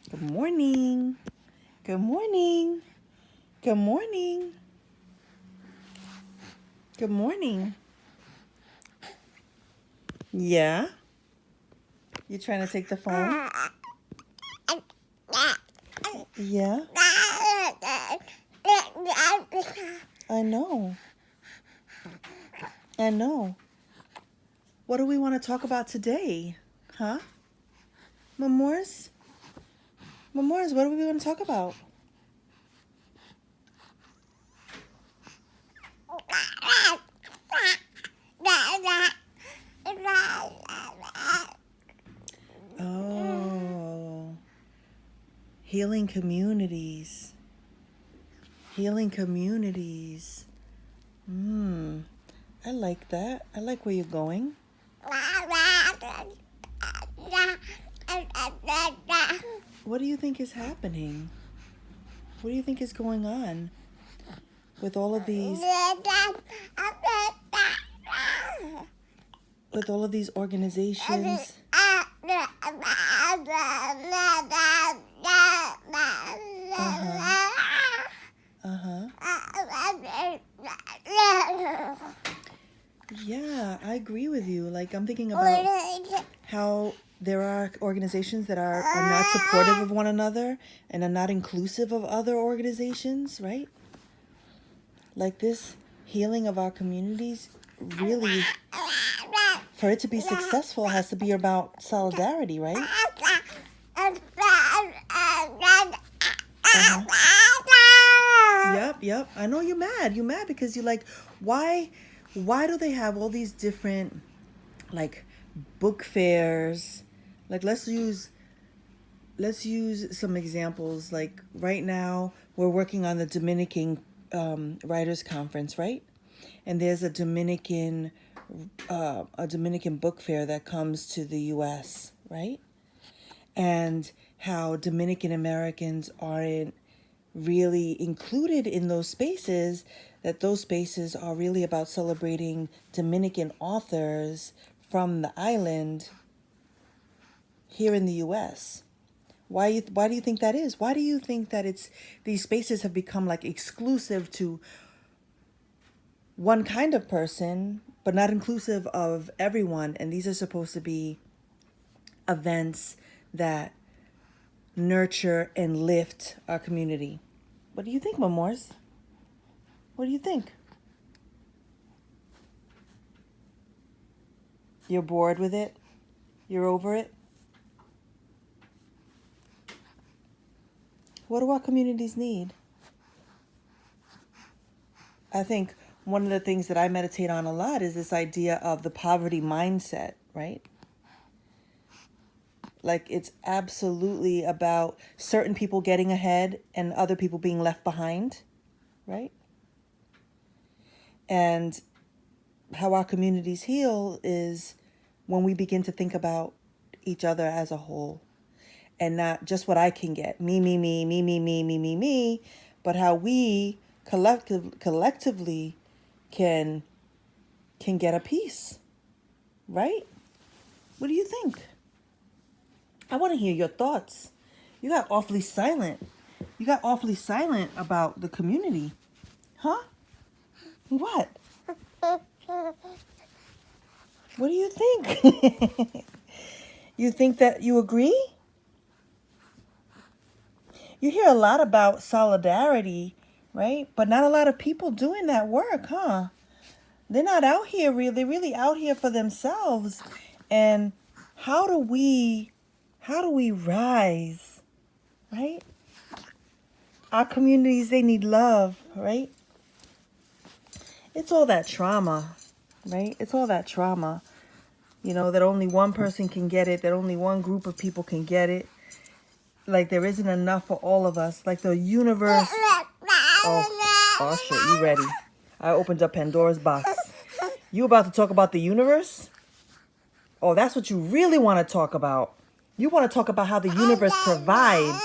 Good morning. Good morning. Good morning. Good morning. Yeah? You trying to take the phone? Yeah? I know. I know. What do we want to talk about today? Huh? Memoirs? Memoirs, what do we want to talk about? Oh. Healing communities. Healing communities. I like that. I like where you're going. What do you think is happening? What do you think is going on with all of these organizations? Uh-huh. Yeah, I agree with you. Like, I'm thinking about how there are organizations that are not supportive of one another and are not inclusive of other organizations, right? Like, this healing of our communities really, for it to be successful, has to be about solidarity, right? Yep. I know you're mad. You're mad because you're like, why do they have all these different, like, book fairs? Like, let's use some examples. Like, right now we're working on the Dominican Writers Conference, right? And there's a Dominican book fair that comes to the U.S., right? And how Dominican Americans aren't really included in those spaces, that those spaces are really about celebrating Dominican authors from the island here in the U.S. Why do you think that is? Why do you think that these spaces have become like exclusive to one kind of person, but not inclusive of everyone? And these are supposed to be events that nurture and lift our community. What do you think, Memoirs? What do you think? You're bored with it? You're over it? What do our communities need? I think one of the things that I meditate on a lot is this idea of the poverty mindset, right? Like, it's absolutely about certain people getting ahead and other people being left behind, right? And how our communities heal is when we begin to think about each other as a whole and not just what I can get, me, but how we collectively can get a piece, right? What do you think? I want to hear your thoughts. You got awfully silent. You got awfully silent about the community. Huh? What? What do you think? You think that you agree? You hear a lot about solidarity, right? But not a lot of people doing that work, huh? They're not out here really. They're really out here for themselves. And how do we rise, right? Our communities, they need love, right? It's all that trauma, right? It's all that trauma, that only one person can get it, that only one group of people can get it. Like, there isn't enough for all of us. Like, the universe. Oh shit, you ready? I opened up Pandora's box. You about to talk about the universe? Oh, that's what you really want to talk about. You want to talk about how the universe provides.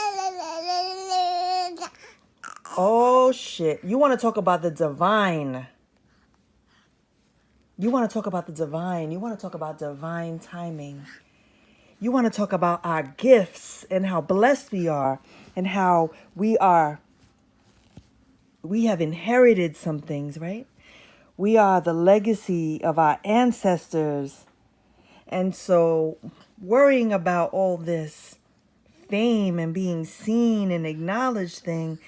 Oh shit. You want to talk about the divine. You want to talk about the divine. You want to talk about divine timing. You want to talk about our gifts and how blessed we are and how we have inherited some things, right? We are the legacy of our ancestors. And so worrying about all this fame and being seen and acknowledged thing,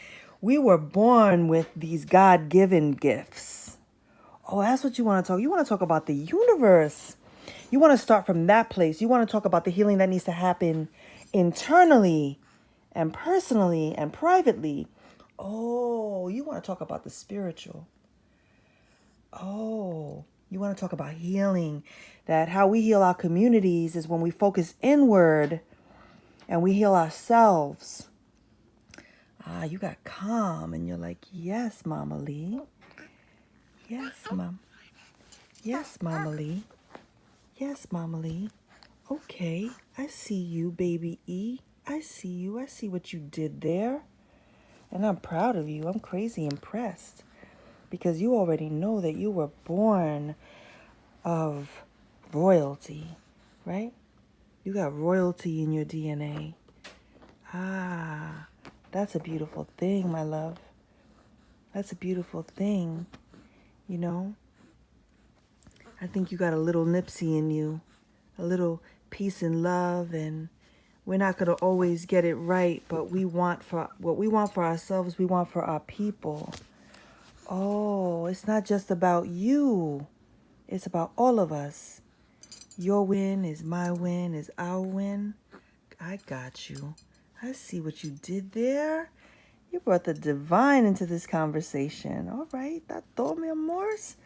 we were born with these God-given gifts. Oh, that's what you want to talk. You want to talk about the universe. You want to start from that place. You want to talk about the healing that needs to happen internally and personally and privately. Oh, you want to talk about the spiritual. Oh, you want to talk about healing. That how we heal our communities is when we focus inward and we heal ourselves. Ah, you got calm and you're like, yes, Mama Lee. Yes, Mom. Yes, Mama Lee. Yes, Mama Lee. Okay, I see you, baby E. I see you. I see what you did there. And I'm proud of you. I'm crazy impressed. Because you already know that you were born of royalty, right? You got royalty in your DNA. Ah, that's a beautiful thing, my love. That's a beautiful thing, you know? I think you got a little Nipsey in you, a little peace and love, and we're not going to always get it right, but we want for what we want for ourselves, we want for our people. Oh, it's not just about you. It's about all of us. Your win is my win, is our win. I got you. I see what you did there. You brought the divine into this conversation. All right, tato, mi amores.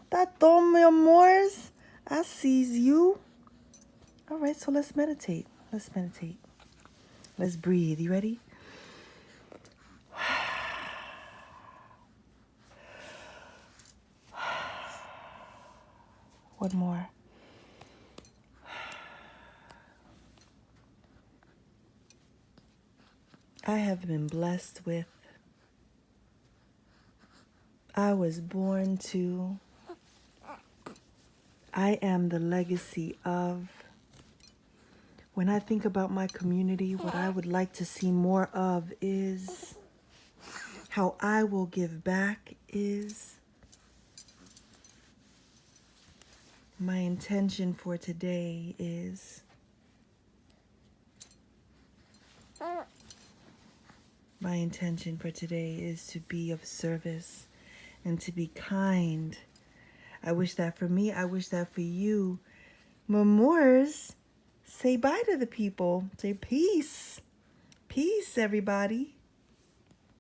Tato, mi amores. I sees you. All right, so let's meditate. Let's meditate. Let's breathe. You ready? One more. I have been blessed with. I was born to. I am the legacy of. When I think about my community, what I would like to see more of is how I will give back is. My intention for today is. My intention for today is to be of service and to be kind. I wish that for me. I wish that for you. M'amores, say bye to the people. Say peace. Peace, everybody.